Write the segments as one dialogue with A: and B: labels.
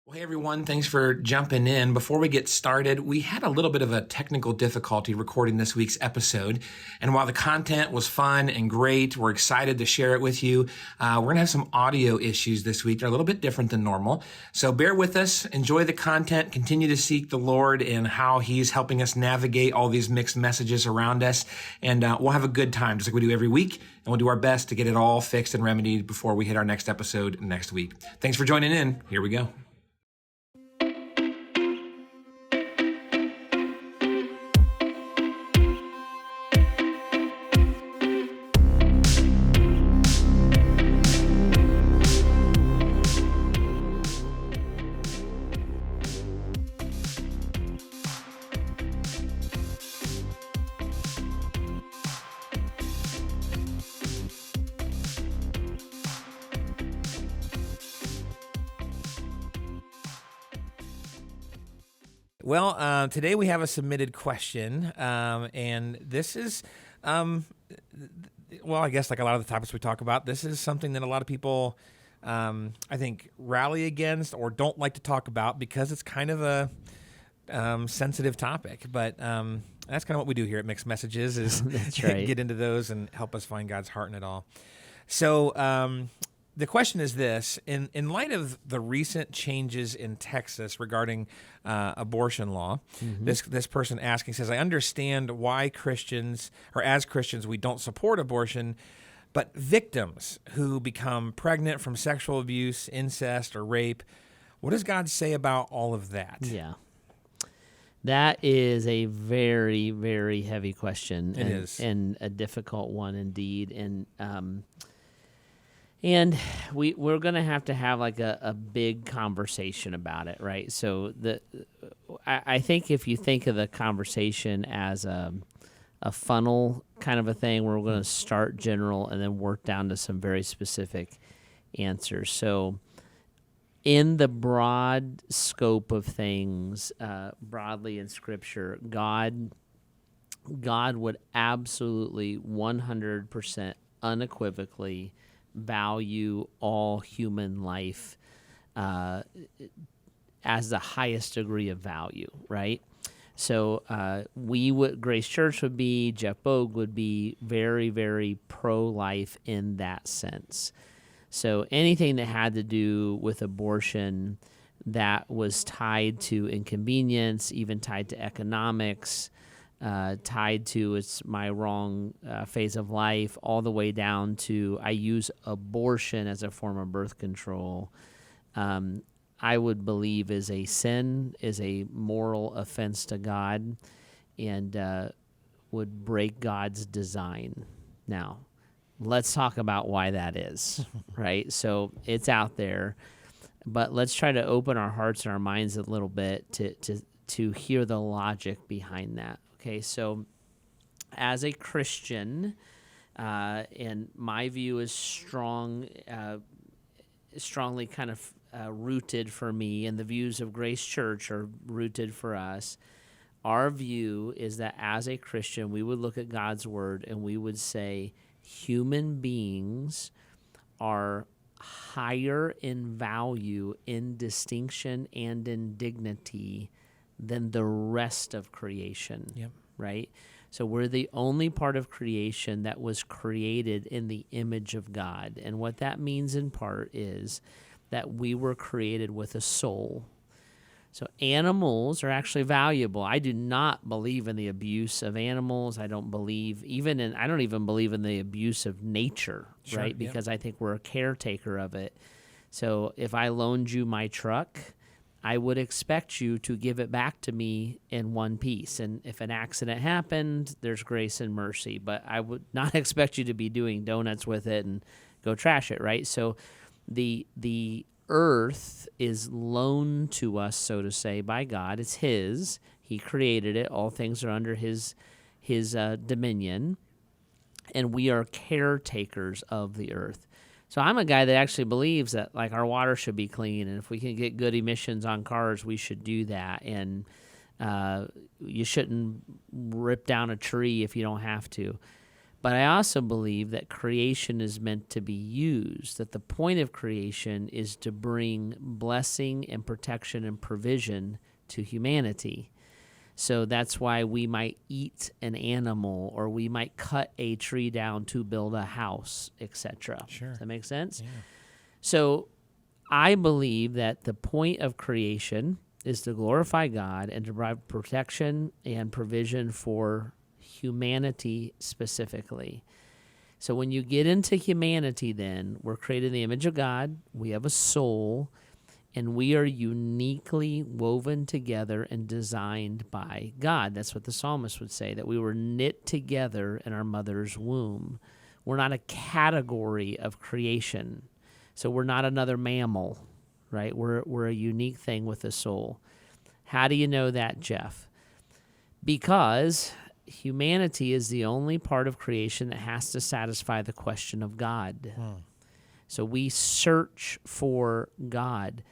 A: Well, hey everyone, thanks for jumping in. Before we get started, we had a little bit of a technical difficulty recording this week's episode. And while the content was fun and great, we're excited to share it with you. We're going to have some audio issues this week. They're a little bit different than normal. So bear with us, enjoy the content, continue to seek the Lord and how He's helping us navigate all these mixed messages around us. And we'll have a good time, just like we do every week. And we'll do our best to get it all fixed and remedied before we hit our next episode next week. Thanks for joining in. Here we go. Well, today we have a submitted question, and this is, well, I guess like a lot of the topics we talk about, this is something that a lot of people, I think, rally against or don't like to talk about because it's kind of a sensitive topic. But that's kind of what we do here at Mixed Messages is
B: That's right.
A: get into those and help us find God's heart in it all. So the question is this: in light of the recent changes in Texas regarding abortion law, this person asking says, I understand why Christians, or as Christians, we don't support abortion, but victims who become pregnant from sexual abuse, incest, or rape, what does God say about all of that?
B: Yeah. That is a very, very heavy question.
A: It is.
B: And a difficult one indeed. And we're going to have like a big conversation about it, right? So I think if you think of the conversation as a funnel kind of a thing, we're going to start general and then work down to some very specific answers. So in the broad scope of things, broadly in Scripture, God would absolutely 100% unequivocally value all human life as the highest degree of value, right? So Grace Church would be, Jeff Bogue would be very, very pro-life in that sense. So anything that had to do with abortion that was tied to inconvenience, even tied to economics, tied to it's my wrong phase of life, all the way down to I use abortion as a form of birth control, I would believe is a sin, is a moral offense to God, and would break God's design. Now, let's talk about why that is, right? So it's out there, but let's try to open our hearts and our minds a little bit to hear the logic behind that. Okay, so as a Christian, and my view is strongly kind of rooted for me, and the views of Grace Church are rooted for us. Our view is that as a Christian, we would look at God's Word and we would say human beings are higher in value, in distinction, and in dignity than the rest of creation, right? So we're the only part of creation that was created in the image of God. And what that means in part is that we were created with a soul. So animals are actually valuable. I do not believe in the abuse of animals. I don't even believe in the abuse of nature, right? Because I think we're a caretaker of it. So if I loaned you my truck, I would expect you to give it back to me in one piece. And if an accident happened, there's grace and mercy. But I would not expect you to be doing donuts with it and go trash it, right? So the earth is loaned to us, so to say, by God. It's His. He created it. All things are under His dominion. And we are caretakers of the earth. So I'm a guy that actually believes that like our water should be clean, and if we can get good emissions on cars, we should do that. And you shouldn't rip down a tree if you don't have to. But I also believe that creation is meant to be used, that the point of creation is to bring blessing and protection and provision to humanity. So that's why we might eat an animal, or we might cut a tree down to build a house, etc.
A: Sure.
B: Does that make sense?
A: Yeah.
B: So I believe that the point of creation is to glorify God and to provide protection and provision for humanity specifically. So when you get into humanity, then we're created in the image of God. We have a soul, and we are uniquely woven together and designed by God. That's what the psalmist would say, that we were knit together in our mother's womb. We're not a category of creation. So we're not another mammal, right? We're a unique thing with a soul. How do you know that, Jeff? Because humanity is the only part of creation that has to satisfy the question of God. So we search for God.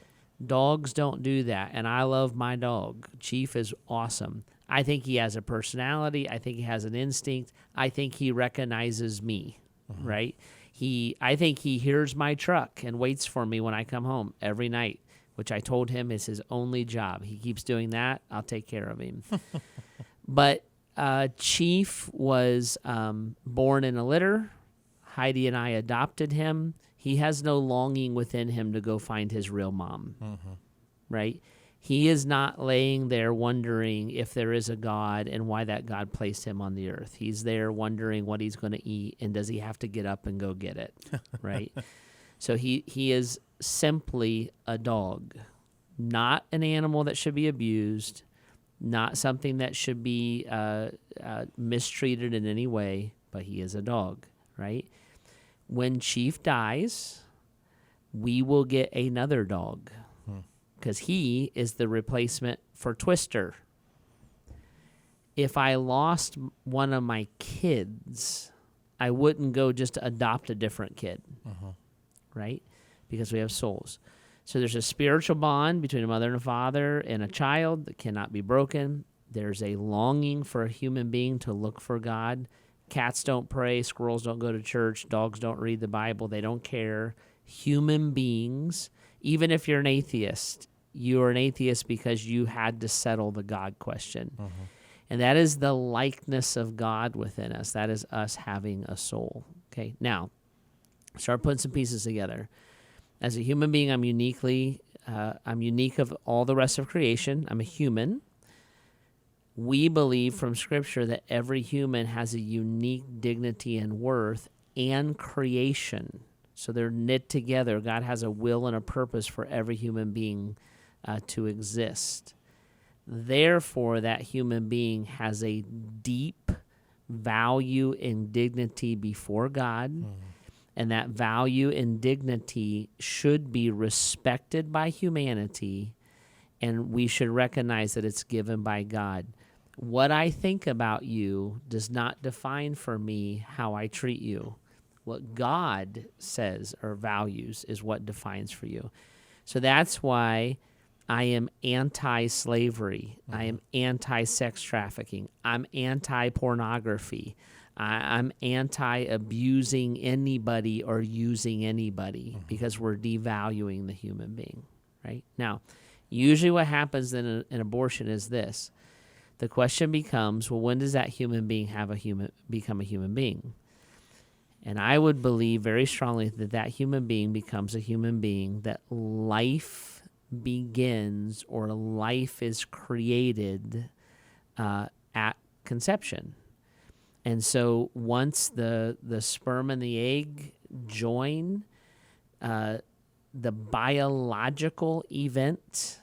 B: Dogs don't do that, and I love my dog. Chief is awesome. I think he has a personality. I think he has an instinct. I think he recognizes me, right? I think he hears my truck and waits for me when I come home every night, which I told him is his only job. He keeps doing that. I'll take care of him. But Chief was born in a litter. Heidi and I adopted him. He has no longing within him to go find his real mom, right? He is not laying there wondering if there is a God and why that God placed him on the earth. He's there wondering what he's going to eat and does he have to get up and go get it, right? So he is simply a dog, not an animal that should be abused, not something that should be mistreated in any way, but he is a dog, right? When Chief dies, we will get another dog because he is the replacement for Twister. If I lost one of my kids, I wouldn't go just adopt a different kid, right? Because we have souls. So there's a spiritual bond between a mother and a father and a child that cannot be broken. There's a longing for a human being to look for God. Cats don't pray, squirrels don't go to church, dogs don't read the Bible, they don't care. Human beings, even if you're an atheist, you're an atheist because you had to settle the God question. And that is the likeness of God within us. That is us having a soul. Okay, now, start putting some pieces together. As a human being, I'm unique of all the rest of creation. I'm a human. We believe from Scripture that every human has a unique dignity and worth and creation. So they're knit together. God has a will and a purpose for every human being to exist. Therefore, that human being has a deep value and dignity before God, and that value and dignity should be respected by humanity, and we should recognize that it's given by God. What I think about you does not define for me how I treat you. What God says or values is what defines for you. So that's why I am anti-slavery. I am anti-sex trafficking. I'm anti-pornography. I'm anti-abusing anybody or using anybody because we're devaluing the human being, right? Now, usually what happens in an abortion is this. The question becomes, well, when does that human being become a human being? And I would believe very strongly that human being becomes a human being, that life begins or life is created at conception. And so once the sperm and the egg join, the biological event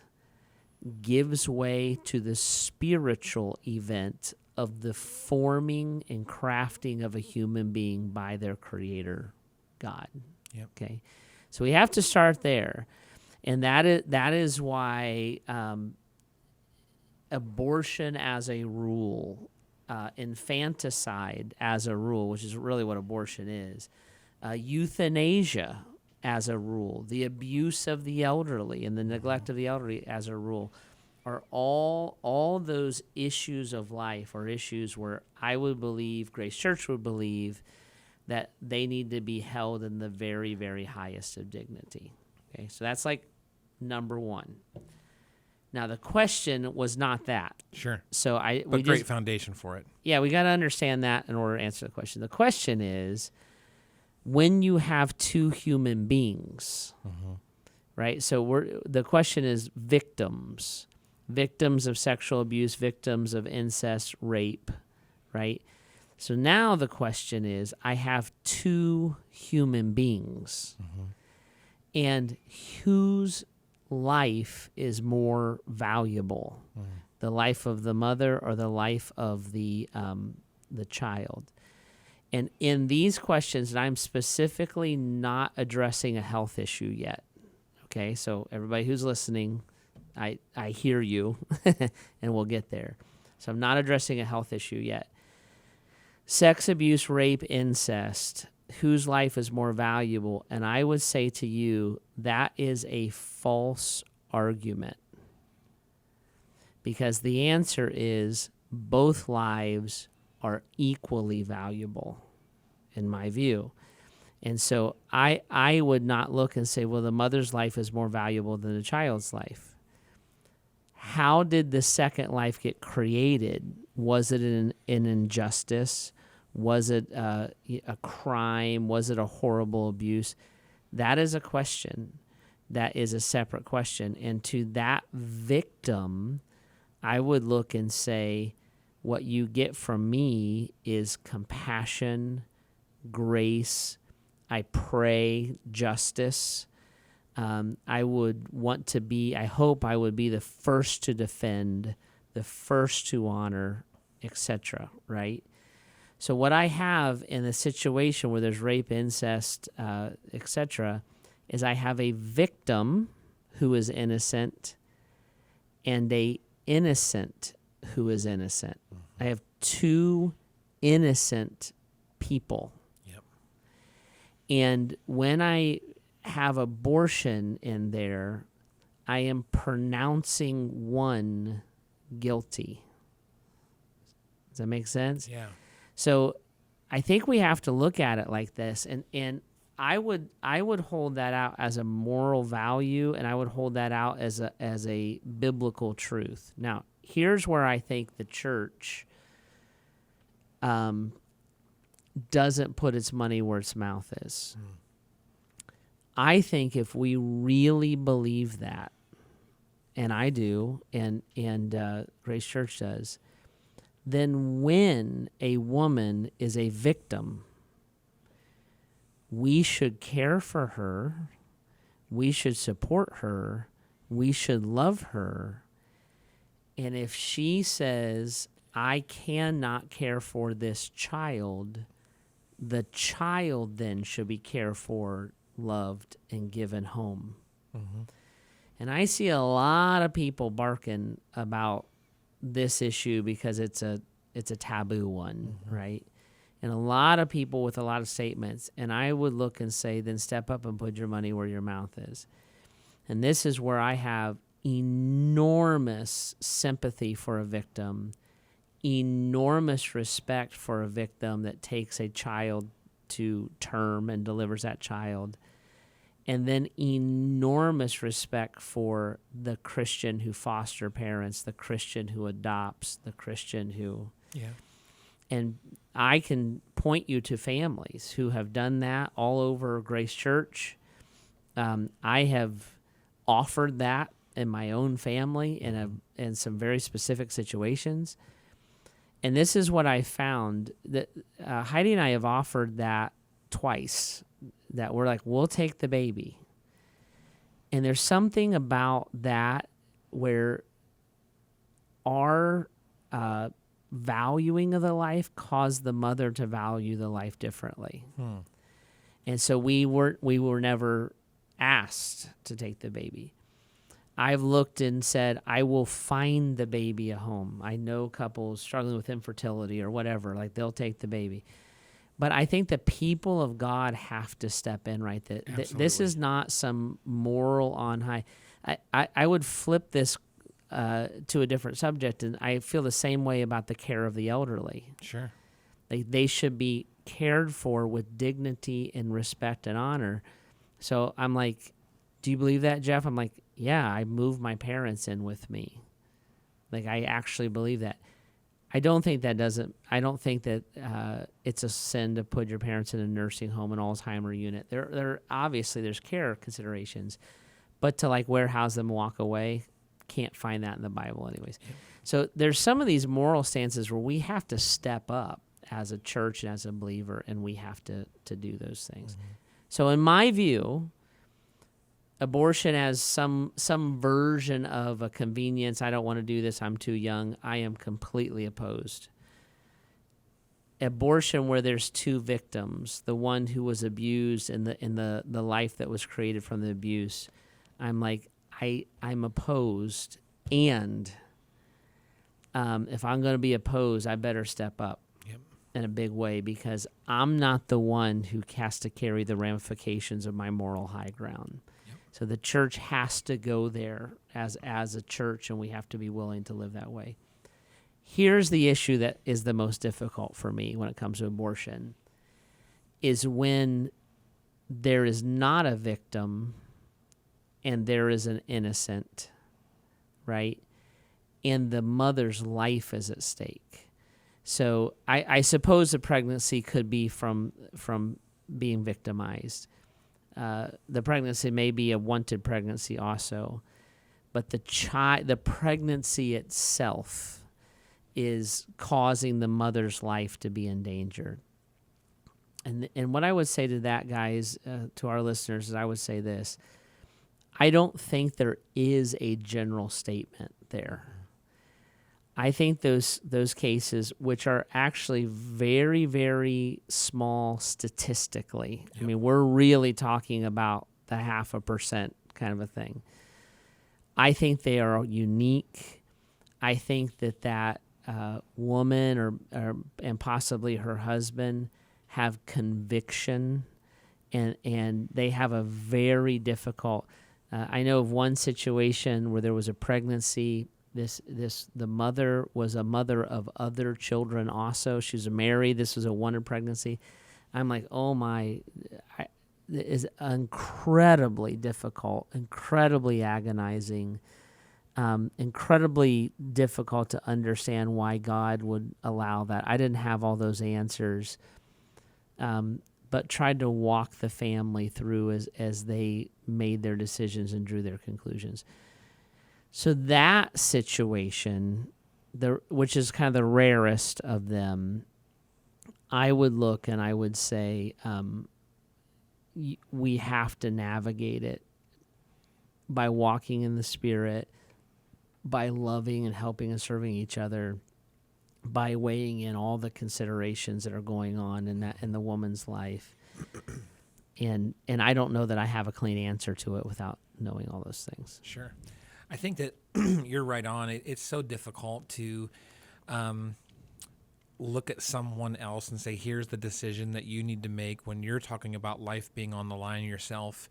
B: gives way to the spiritual event of the forming and crafting of a human being by their creator, God.
A: Yep.
B: Okay, so we have to start there, and that is why abortion as a rule, infanticide as a rule, which is really what abortion is, euthanasia as a rule, the abuse of the elderly and the neglect of the elderly as a rule, are all those issues of life, or issues where I would believe, Grace Church would believe, that they need to be held in the very, very highest of dignity. Okay, so that's like number one. Now, the question was not that.
A: Sure.
B: So
A: But great foundation for it.
B: Yeah, we got to understand that in order to answer the question. The question is, when you have two human beings, right? So the question is victims of sexual abuse, victims of incest, rape, right? So now the question is, I have two human beings, and whose life is more valuable, the life of the mother or the life of the child? And in these questions, and I'm specifically not addressing a health issue yet. Okay, so everybody who's listening, I hear you, and we'll get there. So I'm not addressing a health issue yet. Sex abuse, rape, incest, whose life is more valuable? And I would say to you, that is a false argument. Because the answer is both lives are equally valuable, in my view. And so I would not look and say, well, the mother's life is more valuable than the child's life. How did the second life get created? Was it an injustice? Was it a crime? Was it a horrible abuse? That is a question. That is a separate question. And to that victim, I would look and say, what you get from me is compassion, grace. I pray justice. I hope I would be the first to defend, the first to honor, etc., right? So what I have in a situation where there's rape, incest, etc., is I have a victim who is innocent and a innocent who is innocent. I have two innocent people.
A: Yep.
B: And when I have abortion in there, I am pronouncing one guilty. Does that make sense?
A: Yeah.
B: So I think we have to look at it like this, and I would hold that out as a moral value, and I would hold that out as a biblical truth. Now, here's where I think the church doesn't put its money where its mouth is. I think if we really believe that, and I do, and Grace Church does, then when a woman is a victim, we should care for her, we should support her, we should love her, and if she says, I cannot care for this child, the child then should be cared for, loved, and given home. And I see a lot of people barking about this issue because it's a taboo one, right? And a lot of people with a lot of statements. And I would look and say, then step up and put your money where your mouth is. And this is where I have enormous sympathy for a victim, enormous respect for a victim that takes a child to term and delivers that child, and then enormous respect for the Christian who foster parents, the Christian who adopts, the Christian who...
A: Yeah.
B: And I can point you to families who have done that all over Grace Church. I have offered that in my own family in some very specific situations. And this is what I found, that Heidi and I have offered that twice, that we're like, we'll take the baby. And there's something about that where our valuing of the life caused the mother to value the life differently. And so we were never asked to take the baby. I've looked and said, I will find the baby a home. I know couples struggling with infertility or whatever, like they'll take the baby. But I think the people of God have to step in, right? This is not some moral on high. I would flip this to a different subject, and I feel the same way about the care of the elderly.
A: Sure.
B: They should be cared for with dignity and respect and honor. So I'm like, do you believe that, Jeff? I'm like, yeah, I moved my parents in with me. Like, I actually believe that. I don't think that it's a sin to put your parents in a nursing home, an Alzheimer unit. There obviously there's care considerations, but to like warehouse them and walk away, can't find that in the Bible anyways. Yeah. So there's some of these moral stances where we have to step up as a church and as a believer, and we have to do those things. Mm-hmm. So in my view, abortion as some version of a convenience. I don't want to do this. I'm too young. I am completely opposed. Abortion where there's two victims, the one who was abused and the life that was created from the abuse. I'm like, I'm opposed. And if I'm going to be opposed, I better step up in a big way, because I'm not the one who has to carry the ramifications of my moral high ground. So the church has to go there as a church, and we have to be willing to live that way. Here's the issue that is the most difficult for me when it comes to abortion, is when there is not a victim and there is an innocent, right? And the mother's life is at stake. So I suppose the pregnancy could be from being victimized. The pregnancy may be a wanted pregnancy also, but the pregnancy itself is causing the mother's life to be endangered. And what I would say to that, guys, to our listeners, is I would say this: I don't think there is a general statement there. I think those cases, which are actually very, very small statistically, I mean, we're really talking about the 0.5% kind of a thing. I think they are unique. I think that woman and possibly her husband have conviction, and they have a very difficult. I know of one situation where there was a pregnancy. The mother was a mother of other children also. She was married. This was a wanted pregnancy. I'm like, oh my, it is incredibly difficult, incredibly agonizing, incredibly difficult to understand why God would allow that. I didn't have all those answers, but tried to walk the family through as they made their decisions and drew their conclusions. So that situation, which is kind of the rarest of them, I would look and I would say we have to navigate it by walking in the Spirit, by loving and helping and serving each other, by weighing in all the considerations that are going on in the woman's life. And I don't know that I have a clean answer to it without knowing all those things.
A: Sure. I think that you're right on. It's so difficult to look at someone else and say, here's the decision that you need to make when you're talking about life being on the line yourself.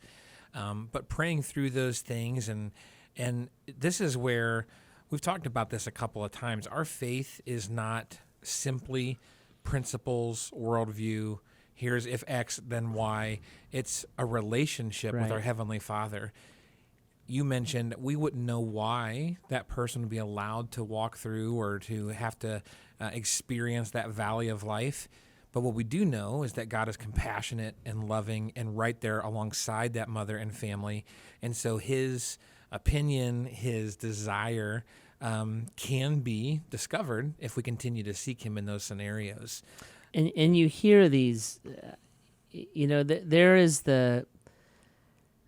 A: But praying through those things, and this is where we've talked about this a couple of times. Our faith is not simply principles, worldview. Here's if X, then Y. It's a relationship with our Heavenly Father. You mentioned we wouldn't know why that person would be allowed to walk through or to have to experience that valley of life. But what we do know is that God is compassionate and loving and right there alongside that mother and family. And so his opinion, his desire can be discovered if we continue to seek him in those scenarios.
B: And you hear these, there is the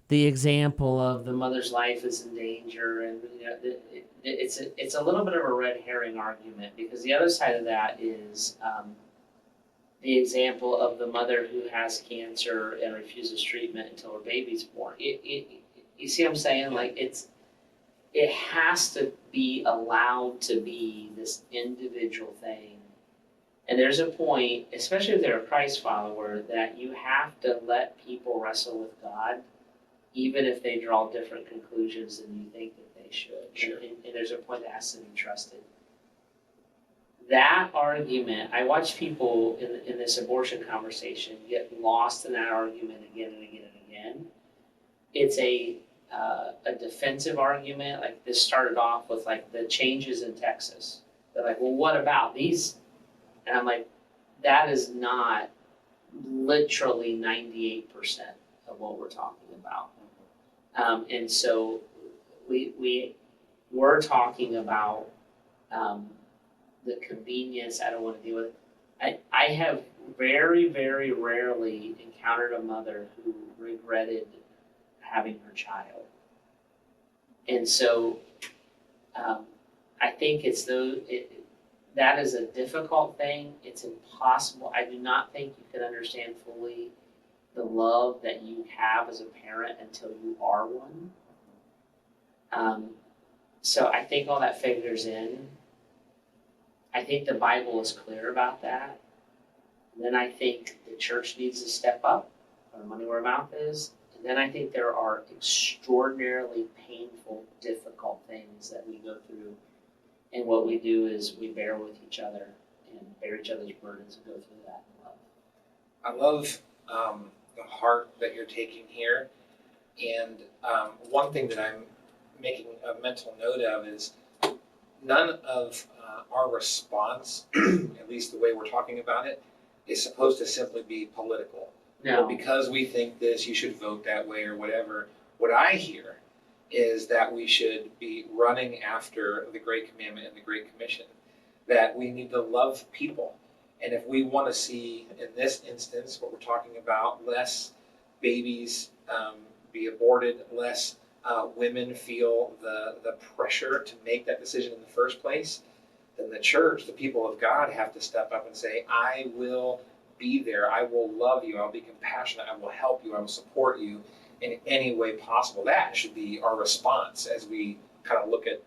B: example of the mother's life is in danger, and it's a little bit of a red herring argument, because the other side of that is the example of the mother who has cancer and refuses treatment until her baby's born. You see what I'm saying? Like it has to be allowed to be this individual thing. And there's a point, especially if they're a Christ follower, that you have to let people wrestle with God, even if they draw different conclusions than you think that they should.
A: Sure.
B: And there's a point that has to be trusted. That argument, I watch people in this abortion conversation get lost in that argument again and again and again. It's a defensive argument. Like this started off with like the changes in Texas. They're like, well, what about these? And I'm like, that is not literally 98% of what we're talking about. And so we're talking about the convenience. I don't want to deal with it. I have very, very rarely encountered a mother who regretted having her child. And so I think that is a difficult thing. It's impossible. I do not think you can understand fully the love that you have as a parent until you are one. So I think all that figures in. I think the Bible is clear about that. And then I think the church needs to step up, put our money where our mouth is. And then I think there are extraordinarily painful, difficult things that we go through. And what we do is we bear with each other and bear each other's burdens and go through that in love.
A: I love the heart that you're taking here. And one thing that I'm making a mental note of is none of our response, at least the way we're talking about it, is supposed to simply be political.
B: No.
A: Or because we think this, you should vote that way or whatever. What I hear is that we should be running after the Great Commandment and the Great Commission, that we need to love people. And if we want to see, in this instance, what we're talking about, less babies be aborted, less women feel the pressure to make that decision in the first place, then the church, the people of God, have to step up and say, I will be there, I will love you, I'll be compassionate, I will help you, I will support you in any way possible. That should be our response as we kind of look at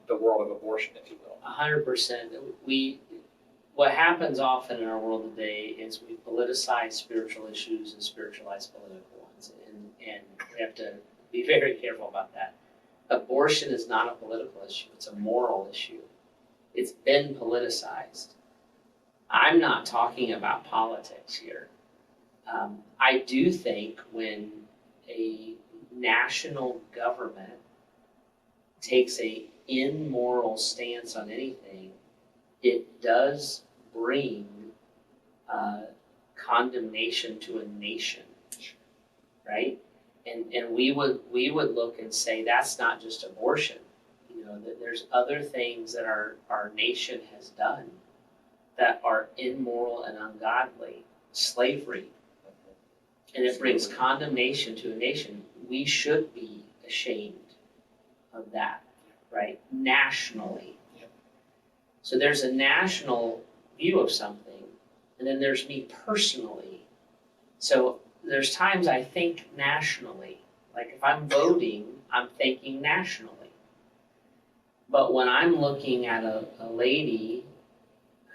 A: the world of abortion, if you will.
B: 100%. What happens often in our world today is we politicize spiritual issues and spiritualize political ones. And we have to be very careful about that. Abortion is not a political issue, it's a moral issue. It's been politicized. I'm not talking about politics here. I do think when a national government takes a immoral stance on anything, it does bring condemnation to a nation, right? And we would look and say that's not just abortion. You know, that there's other things that our nation has done that are immoral and ungodly. Slavery. And it brings condemnation to a nation. We should be ashamed of that, right? Nationally.
A: Yep.
B: So there's a national view of something, and then there's me personally. So there's times I think nationally. Like if I'm voting, I'm thinking nationally. But when I'm looking at a lady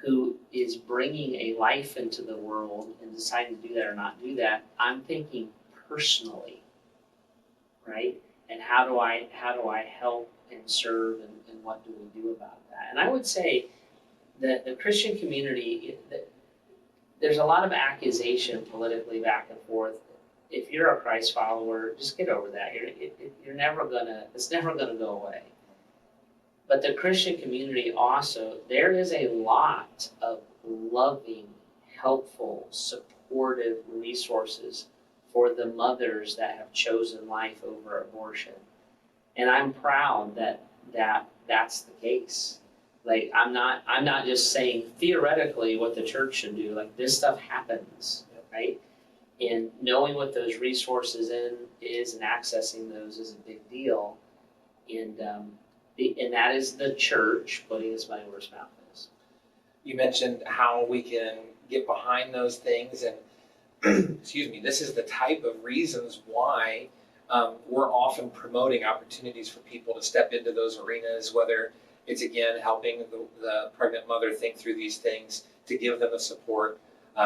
B: who is bringing a life into the world and deciding to do that or not do that, I'm thinking personally, right? And how do I help and serve, and what do we do about that? And I would say that the Christian community, there's a lot of accusation politically back and forth. If you're a Christ follower, just get over that. It's never gonna go away. But the Christian community also, there is a lot of loving, helpful, supportive resources for the mothers that have chosen life over abortion. And I'm proud that that's the case. Like I'm not just saying theoretically what the church should do. Like this stuff happens, right? And knowing what those resources is and accessing those is a big deal. And that is the church putting its money where its mouth is.
A: You mentioned how we can get behind those things, and excuse me, this is the type of reasons why we're often promoting opportunities for people to step into those arenas, whether it's, again, helping the pregnant mother think through these things, to give them the support.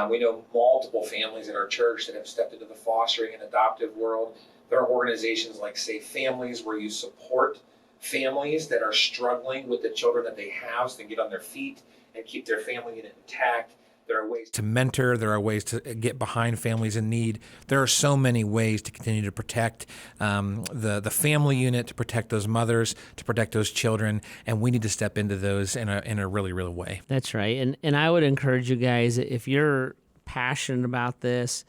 A: We know multiple families at our church that have stepped into the fostering and adoptive world. There are organizations like Safe Families where you support families that are struggling with the children that they have so they get on their feet and keep their family unit intact. There are ways to mentor. There are ways to get behind families in need. There are so many ways to continue to protect the family unit, to protect those mothers, to protect those children, and we need to step into those in a really, real way.
B: That's right. And I would encourage you guys, if you're passionate about this,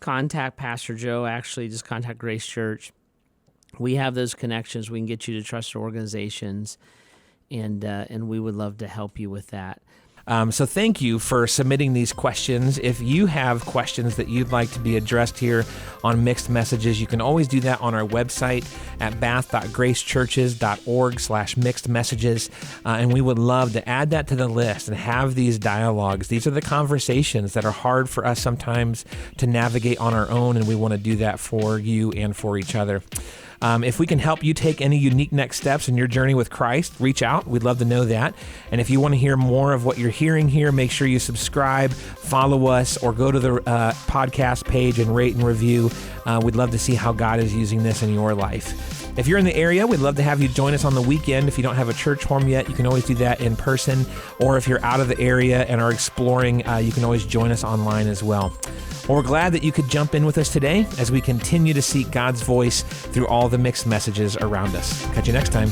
B: contact Pastor Joe. Actually, just contact Grace Church. We have those connections. We can get you to trusted organizations, and we would love to help you with that.
A: So thank you for submitting these questions. If you have questions that you'd like to be addressed here on Mixed Messages, you can always do that on our website at bath.gracechurches.org/mixed messages. And we would love to add that to the list and have these dialogues. These are the conversations that are hard for us sometimes to navigate on our own, and we want to do that for you and for each other. If we can help you take any unique next steps in your journey with Christ, reach out. We'd love to know that. And if you want to hear more of what you're hearing here, make sure you subscribe, follow us, or go to the podcast page and rate and review. We'd love to see how God is using this in your life. If you're in the area, we'd love to have you join us on the weekend. If you don't have a church home yet, you can always do that in person. Or if you're out of the area and are exploring, you can always join us online as well. Well, we're glad that you could jump in with us today as we continue to seek God's voice through all the mixed messages around us. Catch you next time.